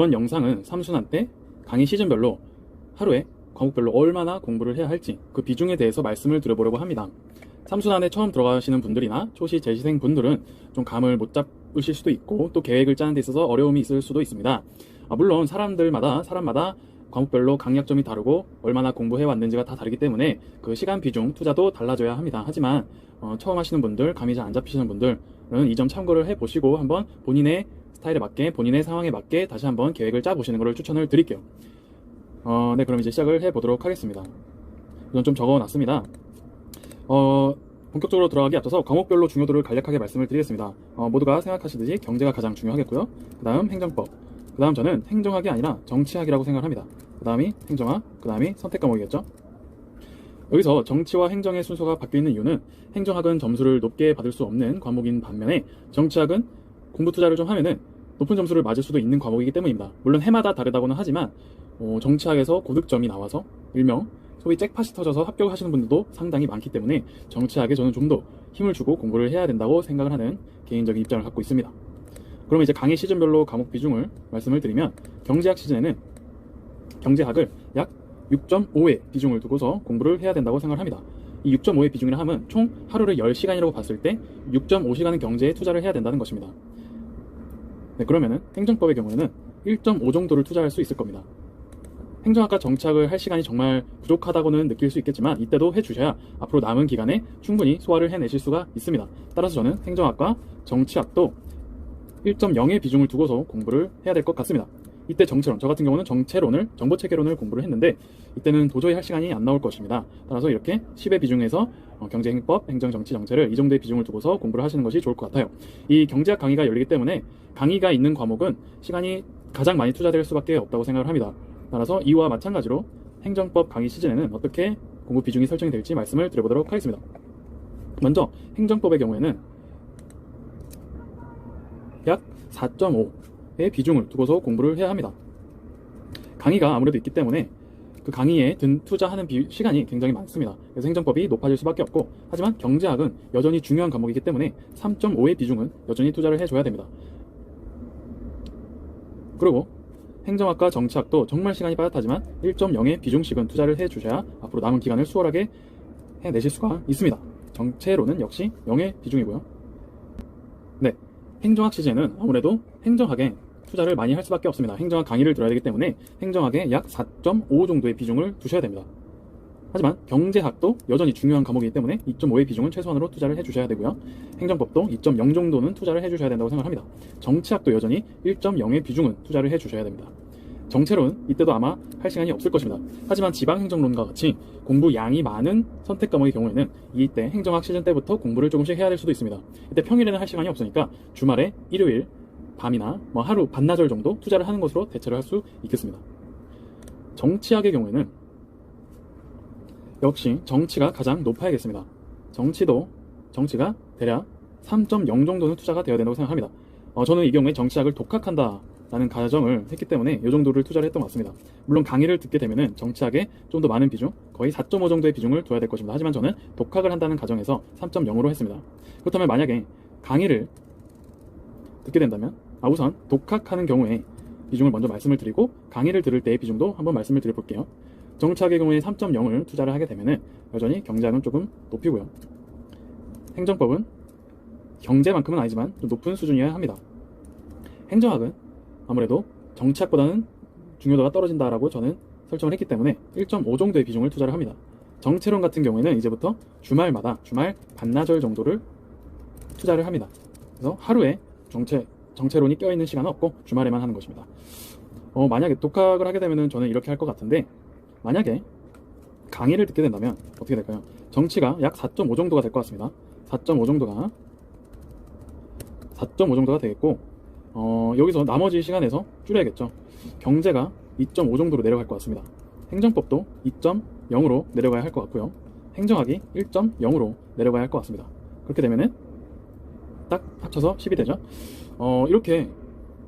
이번 영상은 3순환 때 강의 시즌별로 하루에 과목별로 얼마나 공부를 해야 할지 그 비중에 대해서 말씀을 드려보려고 합니다. 3순환에 처음 들어가시는 분들이나 초시 재시생 분들은 좀 감을 못 잡으실 수도 있고 또 계획을 짜는 데 있어서 어려움이 있을 수도 있습니다. 물론 사람마다 과목별로 강약점이 다르고 얼마나 공부해 왔는지가 다 다르기 때문에 그 시간 비중, 투자도 달라져야 합니다. 하지만 처음 하시는 분들, 감이 잘 안 잡히시는 분들은 이 점 참고를 해보시고 한번 본인의 스타일에 맞게, 본인의 상황에 맞게 다시 한번 계획을 짜보시는 것을 추천을 드릴게요. 네, 그럼 이제 시작을 해보도록 하겠습니다. 우선 좀 적어놨습니다. 본격적으로 들어가기 앞서서 과목별로 중요도를 간략하게 말씀을 드리겠습니다. 모두가 생각하시듯이 경제가 가장 중요하겠고요. 그 다음 행정법, 그 다음 저는 행정학이 아니라 정치학이라고 생각합니다. 그 다음이 행정학, 그 다음이 선택 과목이겠죠. 여기서 정치와 행정의 순서가 바뀌어있는 이유는 행정학은 점수를 높게 받을 수 없는 과목인 반면에 정치학은 공부 투자를 좀 하면은 높은 점수를 맞을 수도 있는 과목이기 때문입니다. 물론 해마다 다르다고는 하지만 정치학에서 고득점이 나와서 일명 소위 잭팟이 터져서 합격하시는 분들도 상당히 많기 때문에 정치학에 저는 좀 더 힘을 주고 공부를 해야 된다고 생각을 하는 개인적인 입장을 갖고 있습니다. 그럼 이제 강의 시즌별로 과목 비중을 말씀을 드리면 경제학 시즌에는 경제학을 약 6.5의 비중을 두고서 공부를 해야 된다고 생각을 합니다. 이 6.5의 비중이라 하면 총 하루를 10시간이라고 봤을 때 6.5시간은 경제에 투자를 해야 된다는 것입니다. 네, 그러면은 행정법의 경우에는 1.5 정도를 투자할 수 있을 겁니다. 행정학과 정치학을 할 시간이 정말 부족하다고는 느낄 수 있겠지만 이때도 해주셔야 앞으로 남은 기간에 충분히 소화를 해내실 수가 있습니다. 따라서 저는 행정학과 정치학도 1.0의 비중을 두고서 공부를 해야 될 것 같습니다. 이때 정체론, 저 같은 경우는 정보체계론을 공부를 했는데 이때는 도저히 할 시간이 안 나올 것입니다. 따라서 이렇게 10의 비중에서 경제행법, 행정정치, 정체를 이 정도의 비중을 두고서 공부를 하시는 것이 좋을 것 같아요. 이 경제학 강의가 열리기 때문에 강의가 있는 과목은 시간이 가장 많이 투자될 수밖에 없다고 생각을 합니다. 따라서 이와 마찬가지로 행정법 강의 시즌에는 어떻게 공부 비중이 설정이 될지 말씀을 드려보도록 하겠습니다. 먼저 행정법의 경우에는 약 4.5의 비중을 두고서 공부를 해야 합니다. 강의가 아무래도 있기 때문에 그 강의에 투자하는 시간이 굉장히 많습니다. 그래서 행정법이 높아질 수밖에 없고, 하지만 경제학은 여전히 중요한 과목이기 때문에 3.5의 비중은 여전히 투자를 해줘야 됩니다. 그리고 행정학과 정치학도 정말 시간이 빠듯하지만 1.0의 비중씩은 투자를 해주셔야 앞으로 남은 기간을 수월하게 해내실 수가 있습니다. 정체론은 역시 0의 비중이고요. 네, 행정학 시즌은 아무래도 행정학에 투자를 많이 할 수밖에 없습니다. 행정학 강의를 들어야 되기 때문에 행정학에 약 4.5 정도의 비중을 두셔야 됩니다. 하지만 경제학도 여전히 중요한 과목이기 때문에 2.5의 비중은 최소한으로 투자를 해주셔야 되고요. 행정법도 2.0 정도는 투자를 해주셔야 된다고 생각합니다. 정치학도 여전히 1.0의 비중은 투자를 해주셔야 됩니다. 정체론, 이때도 아마 할 시간이 없을 것입니다. 하지만 지방행정론과 같이 공부 양이 많은 선택 과목의 경우에는 이때 행정학 시즌 때부터 공부를 조금씩 해야 될 수도 있습니다. 이때 평일에는 할 시간이 없으니까 주말에 일요일 밤이나 하루 반나절 정도 투자를 하는 것으로 대체를 할 수 있겠습니다. 정치학의 경우에는 역시 정치가 가장 높아야겠습니다. 정치가 대략 3.0 정도는 투자가 되어야 된다고 생각합니다. 저는 이 경우에 정치학을 독학한다라는 가정을 했기 때문에 이 정도를 투자를 했던 것 같습니다. 물론 강의를 듣게 되면은 정치학에 좀 더 많은 비중, 거의 4.5 정도의 비중을 둬야 될 것입니다. 하지만 저는 독학을 한다는 가정에서 3.0으로 했습니다. 그렇다면 만약에 강의를 듣게 된다면 우선 독학하는 경우에 비중을 먼저 말씀을 드리고 강의를 들을 때의 비중도 한번 말씀을 드려볼게요. 정치학의 경우에 3.0을 투자를 하게 되면 여전히 경제학은 조금 높이고요. 행정법은 경제만큼은 아니지만 좀 높은 수준이어야 합니다. 행정학은 아무래도 정치학보다는 중요도가 떨어진다라고 저는 설정을 했기 때문에 1.5 정도의 비중을 투자를 합니다. 정체론 같은 경우에는 이제부터 주말 반나절 정도를 투자를 합니다. 그래서 하루에 정체론이 껴있는 시간은 없고 주말에만 하는 것입니다. 만약에 독학을 하게 되면 저는 이렇게 할 것 같은데, 만약에 강의를 듣게 된다면 어떻게 될까요? 정치가 약 4.5 정도가 될 것 같습니다. 4.5 정도가 되겠고, 여기서 나머지 시간에서 줄여야겠죠. 경제가 2.5 정도로 내려갈 것 같습니다. 행정법도 2.0으로 내려가야 할 것 같고요. 행정학이 1.0으로 내려가야 할 것 같습니다. 그렇게 되면은 딱 합쳐서 10이 되죠. 이렇게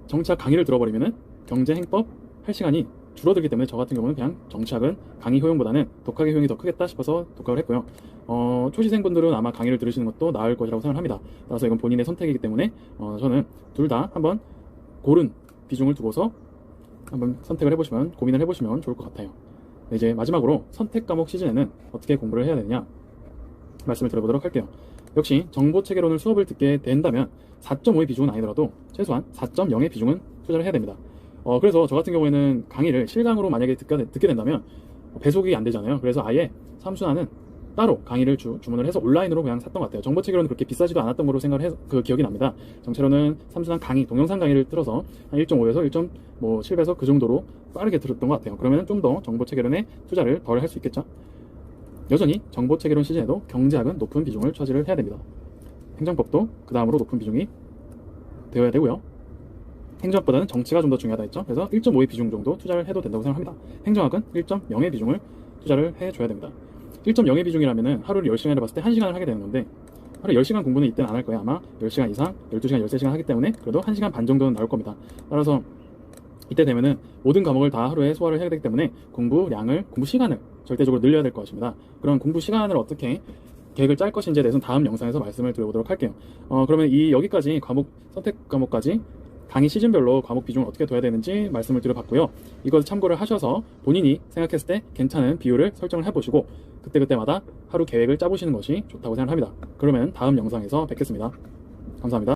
정치학 강의를 들어버리면은 경제, 행법 할 시간이 줄어들기 때문에 저 같은 경우는 그냥 정치학은 강의 효용보다는 독학의 효용이 더 크겠다 싶어서 독학을 했고요. 초시생분들은 아마 강의를 들으시는 것도 나을 것이라고 생각을 합니다. 따라서 이건 본인의 선택이기 때문에 저는 둘 다 한번 고른 비중을 두고서 한번 선택을 해보시면, 고민을 해보시면 좋을 것 같아요. 네, 이제 마지막으로 선택 과목 시즌에는 어떻게 공부를 해야 되느냐 말씀을 드려보도록 할게요. 역시 정보체계론을 수업을 듣게 된다면 4.5의 비중은 아니더라도 최소한 4.0의 비중은 투자를 해야 됩니다. 그래서 저 같은 경우에는 강의를 실강으로 만약에 듣게 된다면 배속이 안 되잖아요. 그래서 아예 삼순환은 따로 강의를 주문을 해서 온라인으로 그냥 샀던 것 같아요. 정보체계론은 그렇게 비싸지도 않았던 거로 생각을 해서 그 기억이 납니다. 정체로는 삼순환 강의, 동영상 강의를 틀어서 한 1.5에서 1.7배속 그 정도로 빠르게 들었던 것 같아요. 그러면 좀 더 정보체계론에 투자를 덜 할 수 있겠죠. 여전히 정보체계론 시즌에도 경제학은 높은 비중을 차지를 해야 됩니다. 행정법도 그 다음으로 높은 비중이 되어야 되고요. 행정학보다는 정치가 좀 더 중요하다 했죠. 그래서 1.5의 비중 정도 투자를 해도 된다고 생각합니다. 행정학은 1.0의 비중을 투자를 해줘야 됩니다. 1.0의 비중이라면은 하루를 10시간을 봤을 때 1시간을 하게 되는 건데, 하루 10시간 공부는 이때는 안 할 거예요. 아마 10시간 이상, 12시간, 13시간 하기 때문에 그래도 1시간 반 정도는 나올 겁니다. 따라서 이때 되면은 모든 과목을 다 하루에 소화를 해야 되기 때문에 공부 시간을 절대적으로 늘려야 될 것입니다. 그런 공부 시간을 어떻게 계획을 짤 것인지에 대해서는 다음 영상에서 말씀을 드려보도록 할게요. 그러면 여기까지 선택 과목까지 강의 시즌별로 과목 비중을 어떻게 둬야 되는지 말씀을 드려봤고요. 이것을 참고를 하셔서 본인이 생각했을 때 괜찮은 비율을 설정을 해보시고 그때그때마다 하루 계획을 짜보시는 것이 좋다고 생각합니다. 그러면 다음 영상에서 뵙겠습니다. 감사합니다.